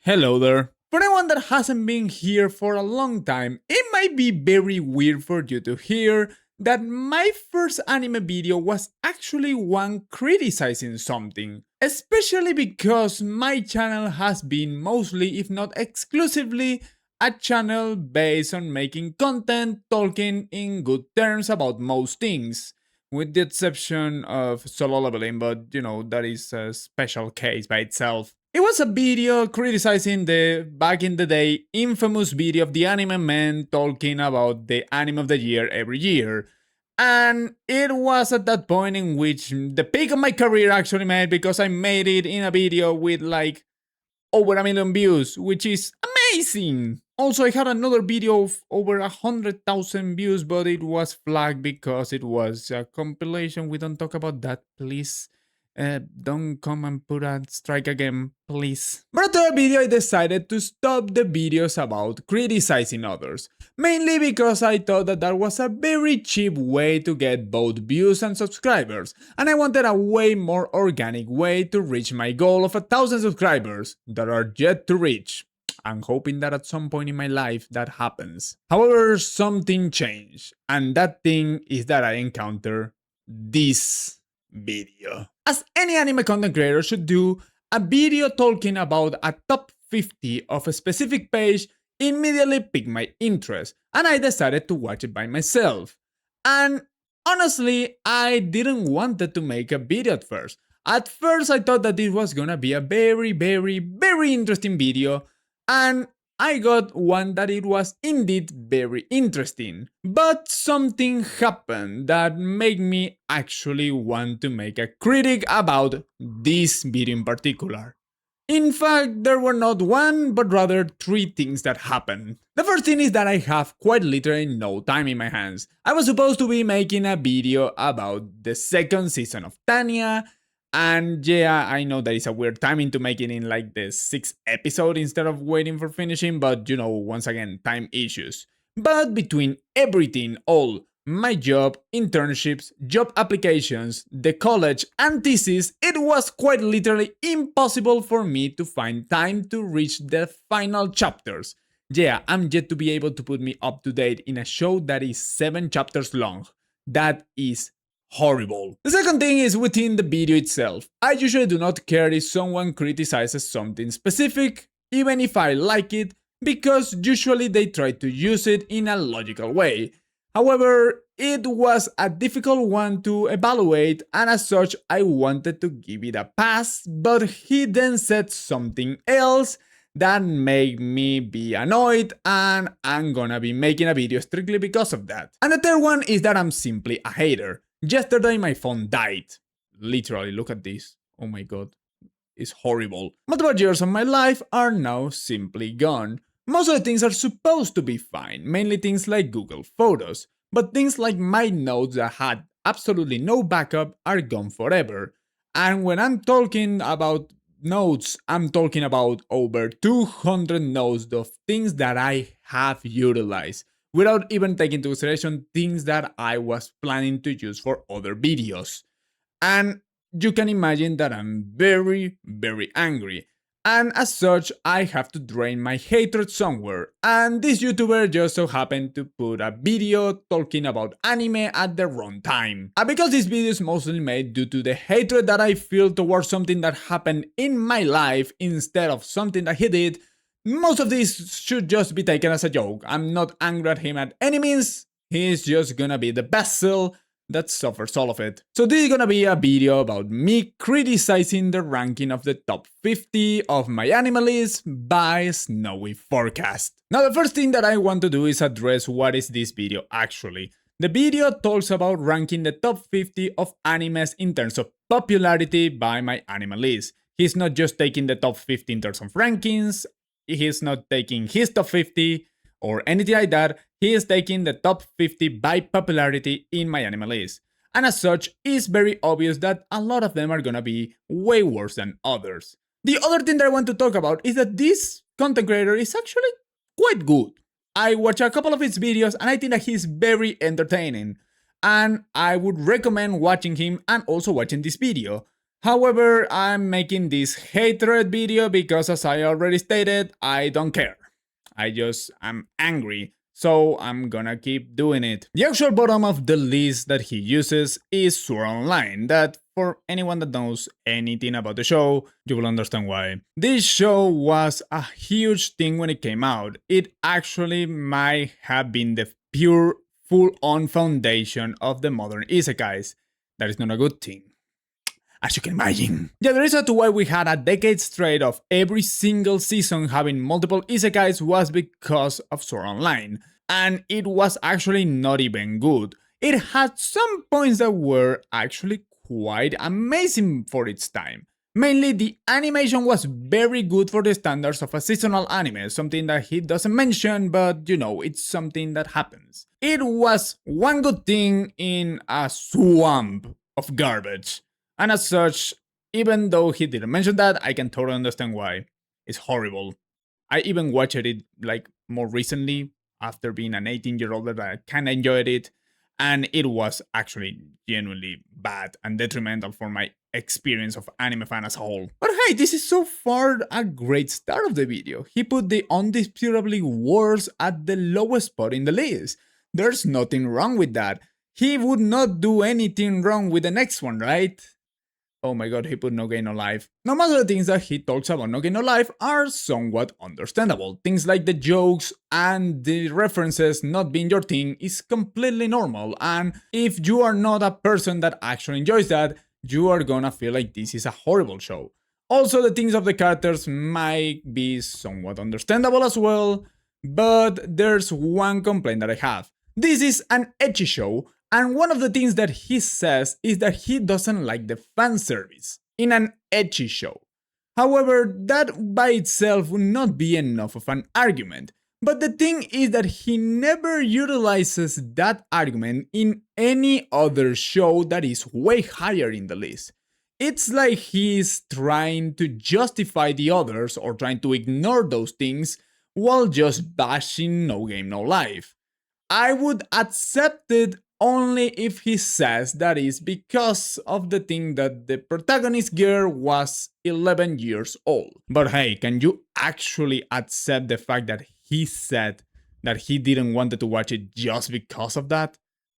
Hello there. For anyone that hasn't been here for a long time, it might be very weird for you to hear that my first anime video was actually one criticizing something. Especially because my channel has been mostly, if not exclusively, a channel based on making content talking in good terms about most things. With the exception of solo leveling, but that is a special case by itself. It was a video criticizing the back in the day infamous video of the anime man talking about the anime of the year every year. And it was at that point in which the peak of my career actually made because I made it in a video with like over 1 million views, which is amazing. Also, I had another video of over 100,000 views, but it was flagged because it was a compilation. We don't talk about that, please. Don't come and put a strike again, please. But after a video, I decided to stop the videos about criticizing others. Mainly because I thought that was a very cheap way to get both views and subscribers, and I wanted a way more organic way to reach my goal of 1,000 subscribers that are yet to reach. I'm hoping that at some point in my life that happens. However, something changed, and that thing is that I encounter this video. As any anime content creator should do, a video talking about a top 50 of a specific page immediately piqued my interest, and I decided to watch it by myself. And honestly, I didn't want to make a video at first. At first, I thought that it was gonna be a very, very, very interesting video, and I got one that it was indeed very interesting. But something happened that made me actually want to make a critic about this video in particular. In fact, there were not one, but rather three things that happened. The first thing is that I have quite literally no time in my hands. I was supposed to be making a video about the second season of Tanya, and yeah, I know that it's a weird timing to make it in like the 6th episode instead of waiting for finishing, but once again, time issues. But between everything, all my job, internships, job applications, the college, and thesis, it was quite literally impossible for me to find time to reach the final chapters. Yeah, I'm yet to be able to put me up to date in a show that is 7 chapters long. That is horrible. The second thing is within the video itself. I usually do not care if someone criticizes something specific, even if I like it, because usually they try to use it in a logical way. However, it was a difficult one to evaluate, and as such I wanted to give it a pass, but he then said something else that made me be annoyed, and I'm gonna be making a video strictly because of that. And the third one is that I'm simply a hater. Yesterday my phone died. Literally, look at this. Oh my god. It's horrible. Multiple years of my life are now simply gone. Most of the things are supposed to be fine, mainly things like Google Photos, but things like my notes that had absolutely no backup are gone forever. And when I'm talking about notes, I'm talking about over 200 notes of things that I have utilized, without even taking into consideration things that I was planning to use for other videos. And you can imagine that I'm very, very angry. And as such, I have to drain my hatred somewhere. And this YouTuber just so happened to put a video talking about anime at the wrong time. And because this video is mostly made due to the hatred that I feel towards something that happened in my life instead of something that he did, most of this should just be taken as a joke. I'm not angry at him at any means. He's just gonna be the vessel that suffers all of it. So this is gonna be a video about me criticizing the ranking of the top 50 of my anime list by Snowy Forecast. Now the first thing that I want to do is address what is this video actually. The video talks about ranking the top 50 of animes in terms of popularity by my anime list. He's not just taking the top 50 in terms of rankings, he's not taking his top 50 or anything like that, he is taking the top 50 by popularity in my anime list. And as such, it's very obvious that a lot of them are gonna be way worse than others. The other thing that I want to talk about is that this content creator is actually quite good. I watched a couple of his videos and I think that he's very entertaining. And I would recommend watching him and also watching this video. However, I'm making this hatred video because, as I already stated, I don't care. I'm angry, so I'm gonna keep doing it. The actual bottom of the list that he uses is Sword Online, that for anyone that knows anything about the show, you will understand why. This show was a huge thing when it came out. It actually might have been the pure, full-on foundation of the modern isekais. That is not a good thing, as you can imagine. Yeah, the reason to why we had a decade straight of every single season having multiple isekais was because of Sword Online, and it was actually not even good. It had some points that were actually quite amazing for its time. Mainly, the animation was very good for the standards of a seasonal anime, something that he doesn't mention, but you know, it's something that happens. It was one good thing in a swamp of garbage. And as such, even though he didn't mention that, I can totally understand why. It's horrible. I even watched it like more recently after being an 18-year-old that I kinda enjoyed it, and it was actually genuinely bad and detrimental for my experience of anime fan as a whole. But hey, this is so far a great start of the video. He put the undisputably worst at the lowest spot in the list. There's nothing wrong with that. He would not do anything wrong with the next one, right? Oh my god, he put No Gain No Life. No matter the things that he talks about No Gain No Life are somewhat understandable. Things like the jokes and the references not being your thing is completely normal, and if you are not a person that actually enjoys that, you are gonna feel like this is a horrible show. Also, the things of the characters might be somewhat understandable as well, but there's one complaint that I have. This is an ecchi show, and one of the things that he says is that he doesn't like the fan service in an ecchi show. However, that by itself would not be enough of an argument. But the thing is that he never utilizes that argument in any other show that is way higher in the list. It's like he's trying to justify the others or trying to ignore those things while just bashing No Game No Life. I would accept it only if he says that is because of the thing that the protagonist girl was 11 years old. But hey, can you actually accept the fact that he said that he didn't want to watch it just because of that?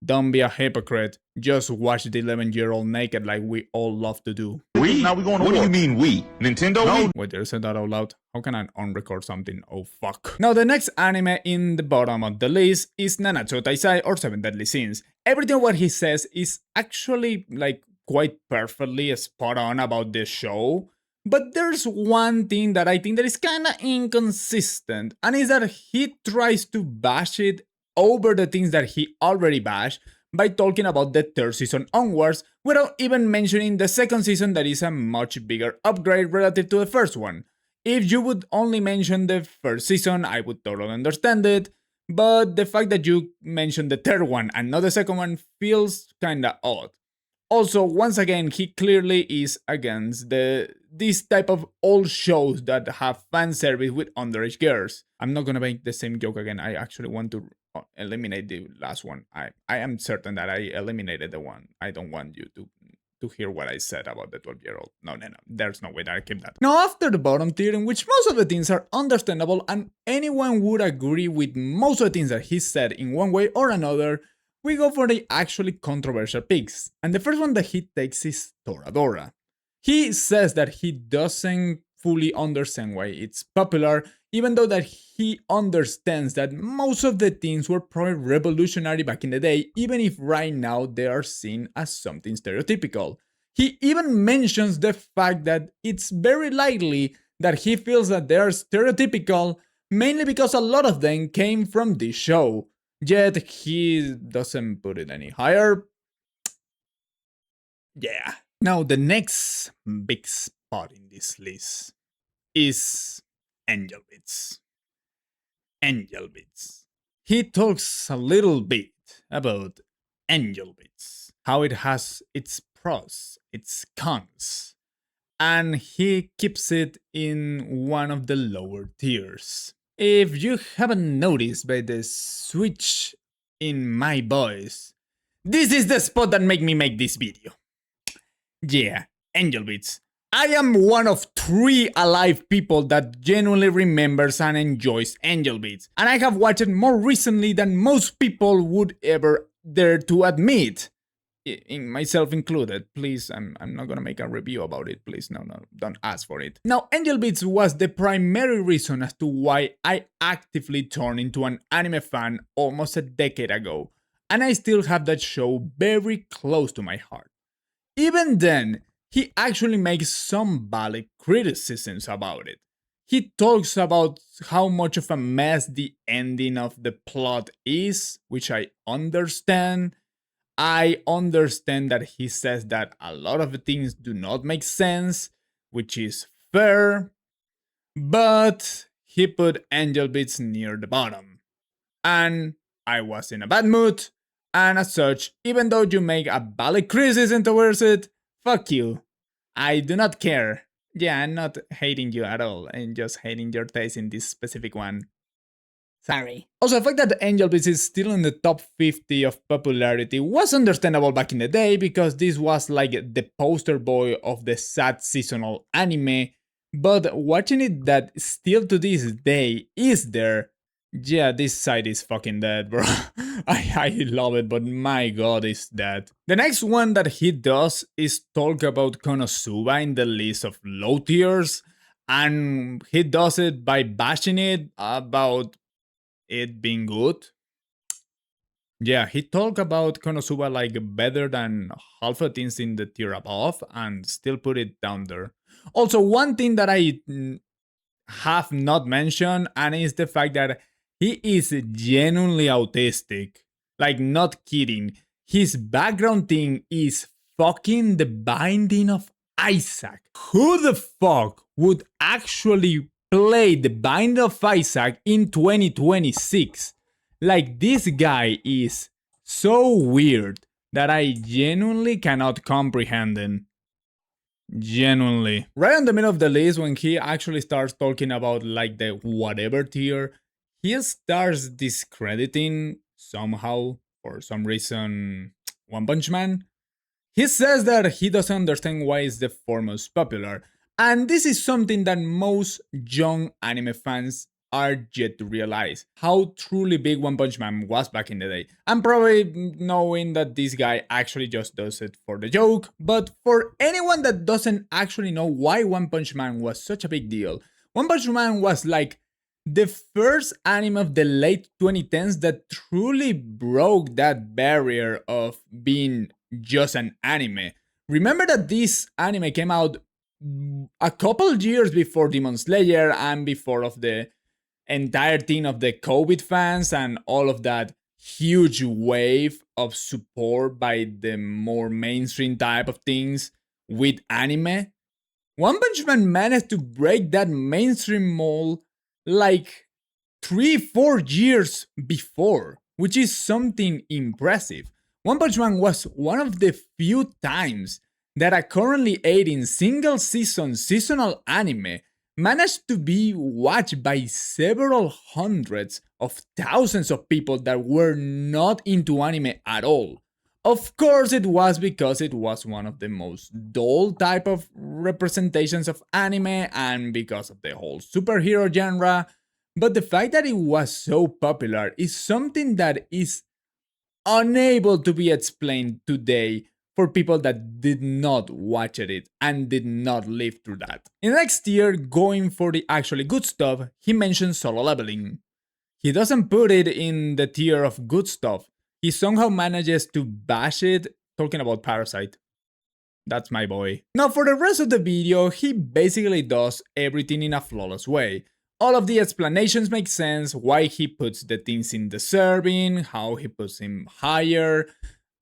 Don't be a hypocrite. Just watch the 11-year-old naked like we all love to do. We? Now we going to What war. Do you mean we? Nintendo? No. Wait, did I say that out loud? How can I unrecord something? Oh fuck. Now the next anime in the bottom of the list is Nanatsu Taisai or Seven Deadly Sins. Everything what he says is actually like quite perfectly spot on about this show. But there's one thing that I think that is kinda inconsistent, and is that he tries to bash it over the things that he already bashed by talking about the third season onwards without even mentioning the second season that is a much bigger upgrade relative to the first one. If you would only mention the first season, I would totally understand it, but the fact that you mentioned the third one and not the second one feels kinda odd. Also, once again, he clearly is against this type of old shows that have fan service with underage girls. I'm not gonna make the same joke again. I actually want to eliminate the last one. I am certain that I eliminated the one. I don't want you to hear what I said about the 12-year-old. No. There's no way that I keep that. Now, after the bottom tier, in which most of the things are understandable and anyone would agree with most of the things that he said in one way or another, we go for the actually controversial picks. And the first one that he takes is Toradora. He says that he doesn't fully understand why it's popular, even though that he understands that most of the things were probably revolutionary back in the day, even if right now they are seen as something stereotypical. He even mentions the fact that it's very likely that he feels that they are stereotypical, mainly because a lot of them came from this show. Yet he doesn't put it any higher. Yeah. Now the next big spot in this list is Angel Beats. Angel Beats. He talks a little bit about Angel Beats, how it has its pros, its cons, and he keeps it in one of the lower tiers. If you haven't noticed by the switch in my voice, this is the spot that made me make this video. Yeah, Angel Beats. I am one of 3 alive people that genuinely remembers and enjoys Angel Beats, and I have watched it more recently than most people would ever dare to admit. In myself included. Please, I'm not gonna make a review about it. Please, no, don't ask for it. Now, Angel Beats was the primary reason as to why I actively turned into an anime fan almost a decade ago, and I still have that show very close to my heart. Even then, he actually makes some valid criticisms about it. He talks about how much of a mess the ending of the plot is, which I understand. I understand that he says that a lot of things do not make sense, which is fair, but he put Angel Beats near the bottom. And I was in a bad mood, and as such, even though you make a valid criticism towards it, fuck you. I do not care. Yeah, I'm not hating you at all, I'm just hating your taste in this specific one. Sorry. Also, the fact that Angel Beats is still in the top 50 of popularity was understandable back in the day because this was like the poster boy of the sad seasonal anime, but watching it that still to this day is there, yeah, this side is fucking dead, bro. I love it, but my god, is dead. The next one that he does is talk about Konosuba in the list of low tiers, and he does it by bashing it about it being good. Yeah, he talked about Konosuba like better than half of things in the tier above and still put it down there. Also, one thing that I have not mentioned and is the fact that he is genuinely autistic. Like, not kidding. His background thing is fucking the Binding of Isaac. Who the fuck would actually play the Binding of Isaac in 2026? Like, this guy is so weird that I genuinely cannot comprehend him. Genuinely. Right in the middle of the list, when he actually starts talking about like the whatever tier, he starts discrediting somehow, for some reason, One Punch Man. He says that he doesn't understand why it's the foremost popular, and this is something that most young anime fans are yet to realize how truly big One Punch Man was back in the day. I'm probably knowing that this guy actually just does it for the joke, but for anyone that doesn't actually know why One Punch Man was such a big deal, One Punch Man was like the first anime of the late 2010s that truly broke that barrier of being just an anime. Remember that this anime came out a couple years before Demon Slayer and before of the entire thing of the COVID fans and all of that huge wave of support by the more mainstream type of things with anime. One Punch Man managed to break that mainstream mold like 3-4 years before, which is something impressive. One Punch Man was one of the few times that a currently airing single season seasonal anime managed to be watched by several hundreds of thousands of people that were not into anime at all. Of course, it was because it was one of the most dull type of representations of anime and because of the whole superhero genre, but the fact that it was so popular is something that is unable to be explained today for people that did not watch it and did not live through that. In the next tier, going for the actually good stuff, he mentions Solo Leveling. He doesn't put it in the tier of good stuff. He somehow manages to bash it, talking about Parasite. That's my boy. Now for the rest of the video, he basically does everything in a flawless way. All of the explanations make sense, why he puts the things in the serving, how he puts him higher.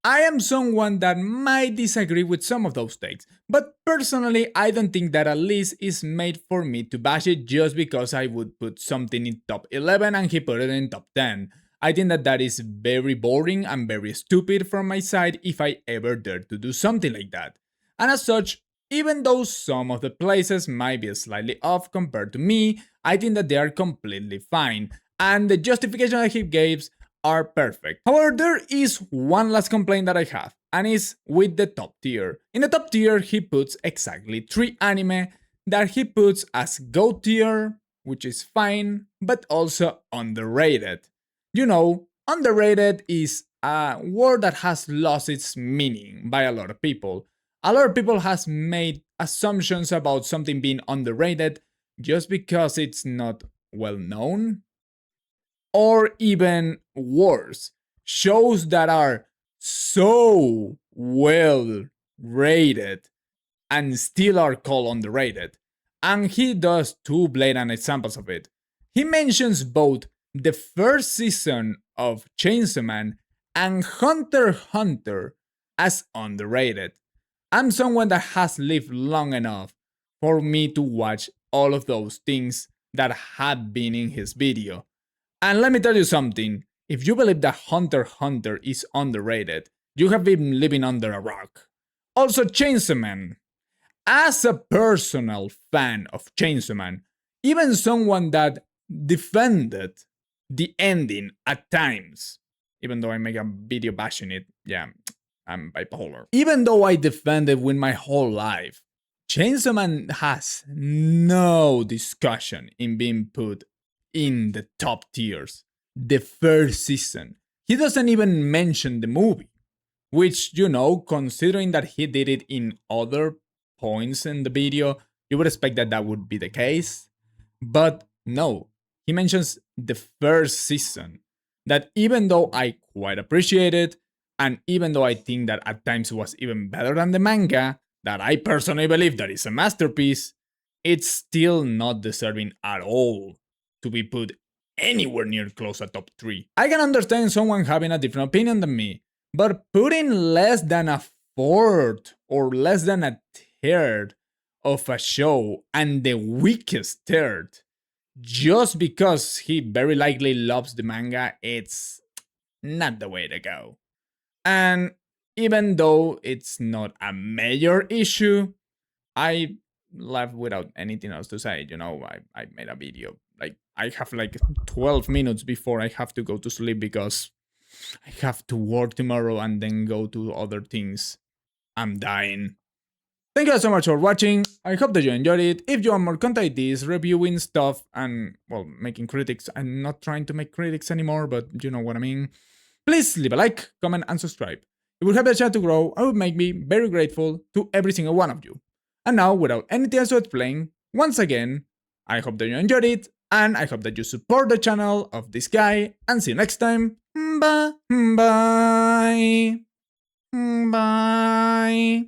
I am someone that might disagree with some of those takes, but personally I don't think that a list is made for me to bash it just because I would put something in top 11 and he put it in top 10. I think that that is very boring and very stupid from my side if I ever dare to do something like that. And as such, even though some of the places might be slightly off compared to me, I think that they are completely fine, and the justification that he gives are perfect. However, there is one last complaint that I have, and is with the top tier. In the top tier, he puts exactly 3 anime that he puts as GOAT tier, which is fine, but also underrated. You know, underrated is a word that has lost its meaning by a lot of people. A lot of people has made assumptions about something being underrated just because it's not well known, or even worse, shows that are so well rated and still are called underrated. And he does 2 blatant examples of it. He mentions both the first season of Chainsaw Man and Hunter x Hunter as underrated. I'm someone that has lived long enough for me to watch all of those things that had been in his video. And let me tell you something, if you believe that Hunter x Hunter is underrated, you have been living under a rock. Also, Chainsaw Man. As a personal fan of Chainsaw Man, even someone that defended the ending at times, even though I make a video bashing it, yeah, I'm bipolar. Even though I defend it with my whole life, Chainsaw Man has no discussion in being put in the top tiers. The first season. He doesn't even mention the movie, which, you know, considering that he did it in other points in the video, you would expect that that would be the case. But no, he mentions the first season. That even though I quite appreciate it, and even though I think that at times was even better than the manga, that I personally believe that is a masterpiece, it's still not deserving at all to be put anywhere near close to top 3. I can understand someone having a different opinion than me, but putting less than a fourth or less than a third of a show, and the weakest third, just because he very likely loves the manga, it's not the way to go. And even though it's not a major issue, I left without anything else to say. You know, I made a video. Like, I have like 12 minutes before I have to go to sleep because I have to work tomorrow and then go to other things. I'm dying. Thank you guys so much for watching. I hope that you enjoyed it. If you want more content like this, reviewing stuff and, well, making critics. I'm not trying to make critics anymore, but you know what I mean. Please leave a like, comment, and subscribe. It would help the channel to grow and would make me very grateful to every single one of you. And now, without anything else to explain, once again, I hope that you enjoyed it, and I hope that you support the channel of this guy, and see you next time. Bye. Bye. Bye.